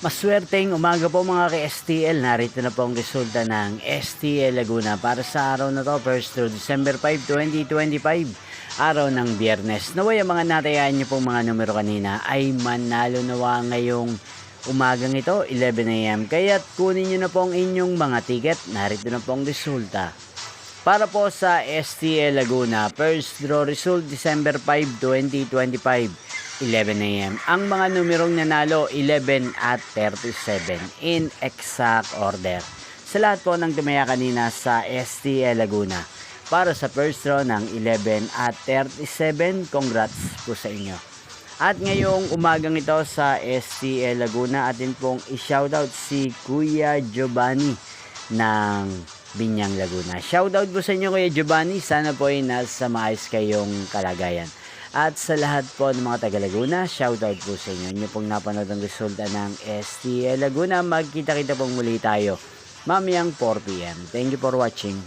Maswerteng umaga po mga ka-STL. Narito na po ang resulta ng STL Laguna para sa araw na to, 1st through December 5, 2025. Araw ng Biyernes. Naway ang mga natayaan nyo pong mga numero kanina ay manalo nawa ngayong umagang ito, 11 AM. Kaya't kunin nyo na po ang inyong mga ticket. Narito na po ang resulta. Para po sa STL Laguna, first draw result December 5, 2025, 11 AM. Ang mga numerong nanalo, 11 at 37 in exact order. Sa lahat po ng tumaya kanina sa STL Laguna, para sa first draw ng 11 at 37, congrats po sa inyo. At ngayong umagang ito sa STL Laguna, atin pong i-shoutout si Kuya Giovanni ng Binyang Laguna. Shoutout po sa inyo Kuya Giovanni, sana po ay nasa maayos kayong kalagayan. At sa lahat po ng mga taga Laguna, shoutout po sa inyo. Inyo pong napanood ang resulta ng STL Laguna. Magkita-kita pong muli tayo mamayang 4 PM. Thank you for watching.